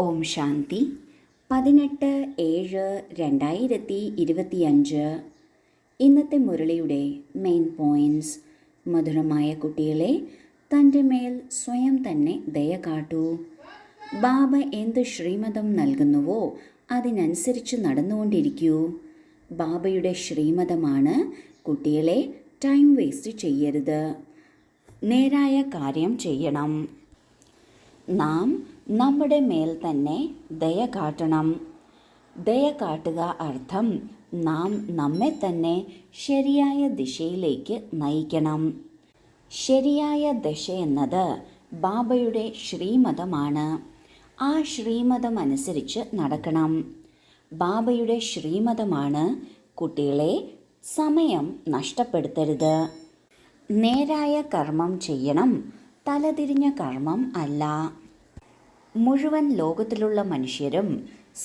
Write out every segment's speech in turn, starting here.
ഓം ശാന്തി 18/7/2025. ഇന്നത്തെ മുരളിയുടെ main points. മധുരമായ കുട്ടികളെ, തൻ്റെ മേൽ സ്വയം തന്നെ ദയ കാട്ടൂ. ബാബ എന്ത് ശ്രീമതം നൽകുന്നുവോ അതിനനുസരിച്ച് നടന്നുകൊണ്ടിരിക്കൂ. ബാബയുടെ ശ്രീമതമാണ് കുട്ടികളെ ടൈം വേസ്റ്റ് ചെയ്യരുത്, നേരായ കാര്യം ചെയ്യണം. നാം നമ്മുടെ മേൽ തന്നെ ദയ കാട്ടണം. ദയ കാട്ടുക അർത്ഥം നാം നമ്മെ തന്നെ ശരിയായ ദിശയിലേക്ക് നയിക്കണം. ശരിയായ ദിശ എന്നത് ബാബയുടെ ശ്രീമതമാണ്. ആ ശ്രീമതം അനുസരിച്ച് നടക്കണം. ബാബയുടെ ശ്രീമതമാണ് കുട്ടികളെ സമയം നഷ്ടപ്പെടുത്തരുത്. നേരായ കർമ്മം ചെയ്യണം, തലതിരിഞ്ഞ കർമ്മം അല്ല. മുഴുവൻ ലോകത്തിലുള്ള മനുഷ്യരും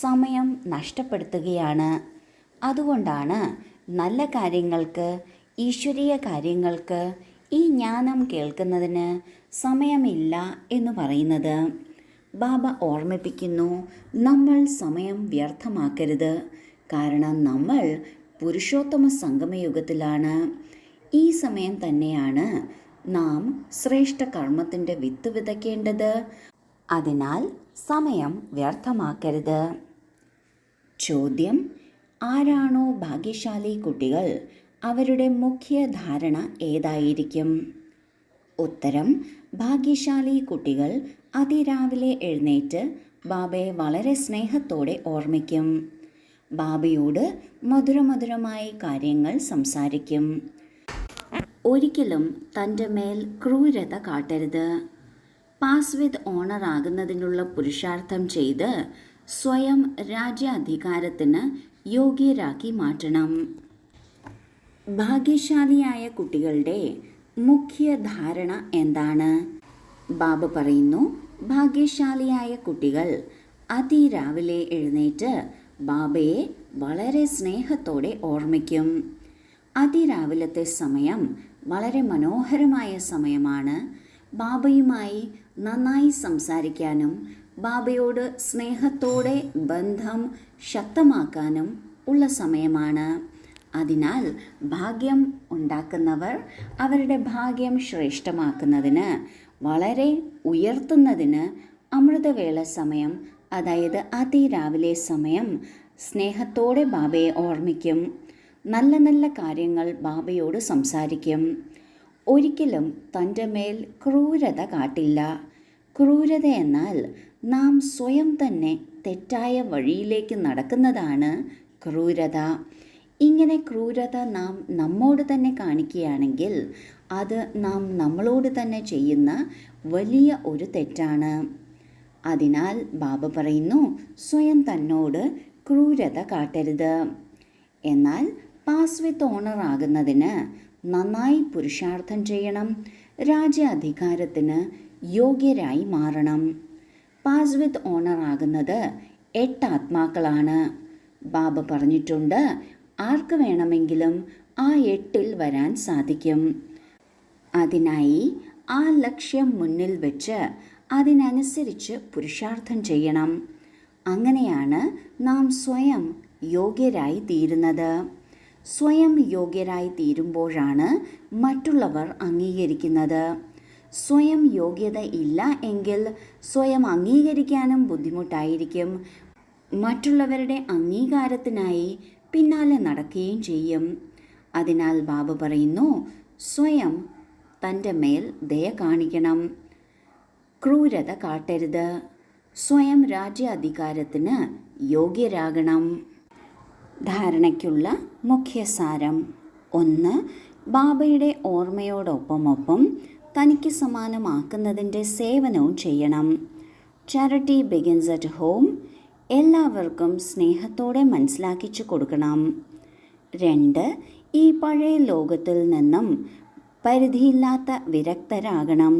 സമയം നഷ്ടപ്പെടുത്തുകയാണ്. അതുകൊണ്ടാണ് നല്ല കാര്യങ്ങൾക്ക്, ഈശ്വരീയ കാര്യങ്ങൾക്ക്, ഈ ജ്ഞാനം കേൾക്കുന്നതിന് സമയമില്ല എന്ന് പറയുന്നത്. ബാബ ഓർമ്മിപ്പിക്കുന്നു, നമ്മൾ സമയം വ്യർത്ഥമാക്കരുത്. കാരണം നമ്മൾ പുരുഷോത്തമ സംഗമയുഗത്തിലാണ്. ഈ സമയം തന്നെയാണ് നാം ശ്രേഷ്ഠ കർമ്മത്തിൻ്റെ വിത്ത് വിതയ്ക്കേണ്ടത്. അതിനാൽ സമയം വ്യർത്ഥമാക്കരുത്. ചോദ്യം: ആരാണോ ഭാഗ്യശാലി കുട്ടികൾ, അവരുടെ മുഖ്യ ധാരണ ഏതായിരിക്കും? ഉത്തരം: ഭാഗ്യശാലി കുട്ടികൾ അതിരാവിലെ എഴുന്നേറ്റ് ബാബയെ വളരെ സ്നേഹത്തോടെ ഓർമ്മിക്കും. ബാബയോട് മധുരമധുരമായി കാര്യങ്ങൾ സംസാരിക്കും. ഒരിക്കലും തൻ്റെ മേൽ ക്രൂരത കാട്ടരുത്. പാസ് വിത്ത് ഓണർ ആകുന്നതിനുള്ള പുരുഷാർത്ഥം ചെയ്ത് സ്വയം രാജ്യാധികാരത്തിന് യോഗ്യരാക്കി മാറ്റണം. ഭാഗ്യശാലിയായ കുട്ടികളുടെ മുഖ്യ ധാരണ എന്താണ്? ബാബ പറയുന്നു, ഭാഗ്യശാലിയായ കുട്ടികൾ അതിരാവിലെ എഴുന്നേറ്റ് ബാബയെ വളരെ സ്നേഹത്തോടെ ഓർമ്മിക്കും. അതിരാവിലത്തെ സമയം വളരെ മനോഹരമായ സമയമാണ്. ബാബയുമായി നന്നായി സംസാരിക്കാനും ബാബയോട് സ്നേഹത്തോടെ ബന്ധം ശക്തമാക്കാനും ഉള്ള സമയമാണ്. അതിനാൽ ഭാഗ്യം ഉണ്ടാക്കുന്നവർ അവരുടെ ഭാഗ്യം ശ്രേഷ്ഠമാക്കുന്നതിന്, വളരെ ഉയർത്തുന്നതിന് അമൃതവേള സമയം, അതായത് അതിരാവിലെ സമയം സ്നേഹത്തോടെ ബാബയെ ഓർമ്മിക്കും. നല്ല നല്ല കാര്യങ്ങൾ ബാബയോട് സംസാരിക്കും. ഒരിക്കലും തൻ്റെ മേൽ ക്രൂരത കാട്ടില്ല. ക്രൂരത എന്നാൽ നാം സ്വയം തന്നെ തെറ്റായ വഴിയിലേക്ക് നടക്കുന്നതാണ് ക്രൂരത. ഇങ്ങനെ ക്രൂരത നാം നമ്മോട് തന്നെ കാണിക്കുകയാണെങ്കിൽ അത് നാം നമ്മളോട് തന്നെ ചെയ്യുന്ന വലിയ ഒരു തെറ്റാണ്. അതിനാൽ ബാബ പറയുന്നു, സ്വയം തന്നോട് ക്രൂരത കാട്ടരുത്. എന്നാൽ പാസ് വിത്ത് ഓണർ ആകുന്നതിന് നന്നായി പുരുഷാർത്ഥം ചെയ്യണം. രാജ്യാധികാരത്തിന് യോഗ്യരായി മാറണം. പാസ് വിത്ത് ഓണർ ആകുന്നത് 8 ആത്മാക്കളാണ്. ബാബ പറഞ്ഞിട്ടുണ്ട്, ആർക്ക് വേണമെങ്കിലും ആ 8ൽ വരാൻ സാധിക്കും. അതിനായി ആ ലക്ഷ്യം മുന്നിൽ വെച്ച് അതിനനുസരിച്ച് പുരുഷാർത്ഥം ചെയ്യണം. അങ്ങനെയാണ് നാം സ്വയം യോഗ്യരായി തീരുന്നത്. സ്വയം യോഗ്യരായി തീരുമ്പോഴാണ് മറ്റുള്ളവർ അംഗീകരിക്കുന്നത്. സ്വയം യോഗ്യത ഇല്ല എങ്കിൽ സ്വയം അംഗീകരിക്കാനും ബുദ്ധിമുട്ടായിരിക്കും. മറ്റുള്ളവരുടെ അംഗീകാരത്തിനായി പിന്നാലെ നടക്കുകയും ചെയ്യും. അതിനാൽ ബാബ പറയുന്നു, സ്വയം തൻ്റെ മേൽ ദയ കാണിക്കണം, ക്രൂരത കാട്ടരുത്. സ്വയം രാജ്യാധികാരത്തിന് യോഗ്യരാകണം. ധാരണയ്ക്കുള്ള മുഖ്യസാരം: 1. ബാബയുടെ ഓർമ്മയോടൊപ്പമൊപ്പം തനിക്ക് സമാനമാക്കുന്നതിൻ്റെ സേവനവും ചെയ്യണം. Charity begins at home. എല്ലാവർക്കും സ്നേഹത്തോടെ മനസ്സിലാക്കിച്ചു കൊടുക്കണം. 2. ഈ പഴയ ലോകത്തിൽ നിന്നും പരിധിയില്ലാത്ത വിരക്തരാകണം.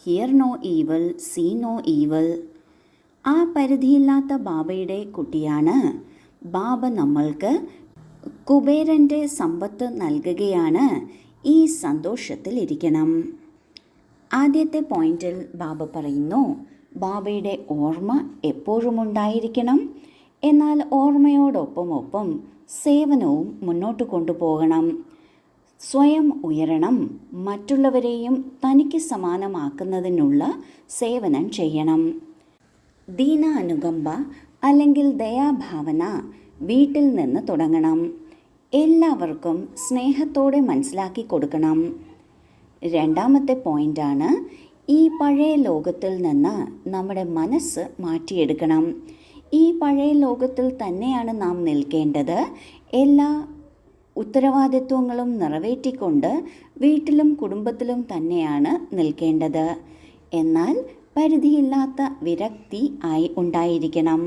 Hear no evil, see no evil. ആ പരിധിയില്ലാത്ത ബാബയുടെ കുട്ടിയാണ്. ബാബ നമ്മൾക്ക് കുബേരൻ്റെ സമ്പത്ത് നൽകുകയാണ്. ഈ സന്തോഷത്തിലിരിക്കണം. ആദ്യത്തെ പോയിന്റിൽ ബാബ പറയുന്നു, ബാബയുടെ ഓർമ്മ എപ്പോഴും ഉണ്ടായിരിക്കണം. എന്നാൽ ഓർമ്മയോടൊപ്പം സേവനവും മുന്നോട്ട് കൊണ്ടുപോകണം. സ്വയം ഉയരണം. മറ്റുള്ളവരെയും തനിക്ക് സമാനമാക്കുന്നതിനുള്ള സേവനം ചെയ്യണം. ദീനാനുകമ്പ അല്ലെങ്കിൽ ദയാഭാവന വീട്ടിൽ നിന്ന് തുടങ്ങണം. എല്ലാവർക്കും സ്നേഹത്തോടെ മനസ്സിലാക്കി കൊടുക്കണം. രണ്ടാമത്തെ പോയിൻ്റാണ്, ഈ പഴയ ലോകത്തിൽ നിന്ന് നമ്മുടെ മനസ്സ് മാറ്റിയെടുക്കണം. ഈ പഴയ ലോകത്തിൽ തന്നെയാണ് നാം നിൽക്കേണ്ടത്. എല്ലാ ഉത്തരവാദിത്വങ്ങളും നിറവേറ്റിക്കൊണ്ട് വീട്ടിലും കുടുംബത്തിലും തന്നെയാണ് നിൽക്കേണ്ടത്. എന്നാൽ പരിധിയില്ലാത്ത വിരക്തി ആയി ഉണ്ടായിരിക്കണം.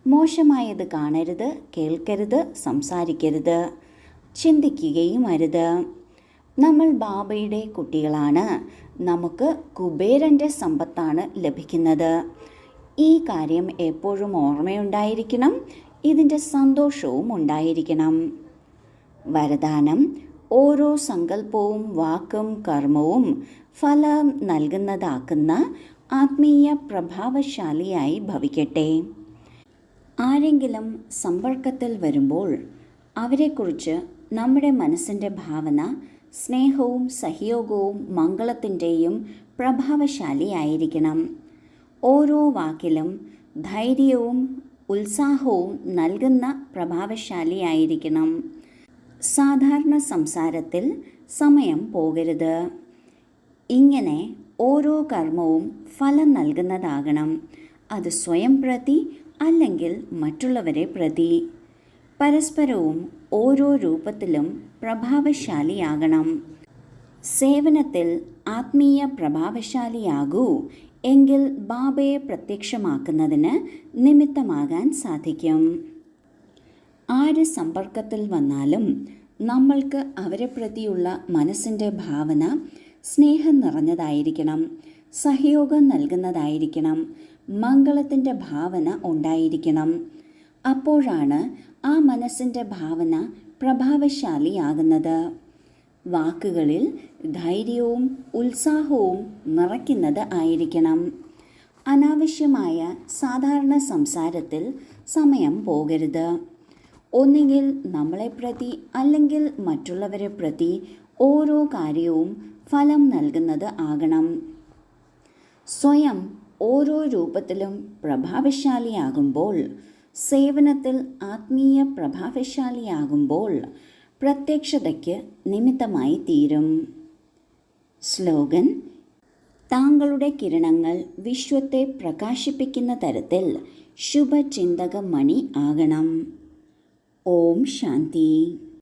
മോശമായത് കാണരുത്, കേൾക്കരുത്, സംസാരിക്കരുത്, ചിന്തിക്കുകയും അരുത്. നമ്മൾ ബാബയുടെ കുട്ടികളാണ്. നമുക്ക് കുബേരൻ്റെ സമ്പത്താണ് ലഭിക്കുന്നത്. ഈ കാര്യം എപ്പോഴും ഓർമ്മയുണ്ടായിരിക്കണം. ഇതിൻ്റെ സന്തോഷവും ഉണ്ടായിരിക്കണം. വരദാനം: ഓരോ സങ്കല്പവും വാക്കും കർമ്മവും ഫലം നൽകുന്നതാക്കുന്ന ആത്മീയ പ്രഭാവശാലിയായി ഭവിക്കട്ടെ. ആരെങ്കിലും സമ്പർക്കത്തിൽ വരുമ്പോൾ അവരെക്കുറിച്ച് നമ്മുടെ മനസ്സിൻ്റെ ഭാവന സ്നേഹവും സഹയോഗവും മംഗളത്തിൻ്റെയും പ്രഭാവശാലിയായിരിക്കണം. ഓരോ വാക്കിലും ധൈര്യവും ഉത്സാഹവും നൽകുന്ന പ്രഭാവശാലിയായിരിക്കണം. സാധാരണ സംസാരത്തിൽ സമയം പോകരുത്. ഇങ്ങനെ ഓരോ കർമ്മവും ഫലം നൽകുന്നതാകണം. അത് സ്വയം പ്രതി അല്ലെങ്കിൽ മറ്റുള്ളവരെ പ്രതി. പരസ്പരവും ഓരോ രൂപത്തിലും പ്രഭാവശാലിയാകണം. സേവനത്തിൽ ആത്മീയ പ്രഭാവശാലിയാകൂ എങ്കിൽ ബാബയെ പ്രത്യക്ഷമാക്കുന്നതിന് നിമിത്തമാകാൻ സാധിക്കും. ആര് സമ്പർക്കത്തിൽ വന്നാലും നമ്മൾക്ക് അവരെ പ്രതിയുള്ള മനസ്സിൻ്റെ ഭാവന സ്നേഹം നിറഞ്ഞതായിരിക്കണം, സഹയോഗം നൽകുന്നതായിരിക്കണം, മംഗളത്തിൻ്റെ ഭാവന ഉണ്ടായിരിക്കണം. അപ്പോഴാണ് ആ മനസ്സിൻ്റെ ഭാവന പ്രഭാവശാലിയാകുന്നത്. വാക്കുകളിൽ ധൈര്യവും ഉത്സാഹവും നിറയ്ക്കുന്നത് ആയിരിക്കണം. അനാവശ്യമായ സാധാരണ സംസാരത്തിൽ സമയം പോകരുത്. ഒന്നുകിൽ നമ്മളെ പ്രതി അല്ലെങ്കിൽ മറ്റുള്ളവരെ പ്രതി ഓരോ കാര്യവും ഫലം നൽകുന്നത് ആകണം. സ്വയം ഓരോ രൂപത്തിലും പ്രഭാവശാലിയാകുമ്പോൾ, സേവനത്തിൽ ആത്മീയ പ്രഭാവശാലിയാകുമ്പോൾ പ്രത്യക്ഷതയ്ക്ക് നിമിത്തമായി തീരും. സ്ലോഗൻ: താങ്കളുടെ കിരണങ്ങൾ വിശ്വത്തെ പ്രകാശിപ്പിക്കുന്ന തരത്തിൽ ശുഭചിന്തക മണി ആകണം. ഓം ശാന്തി.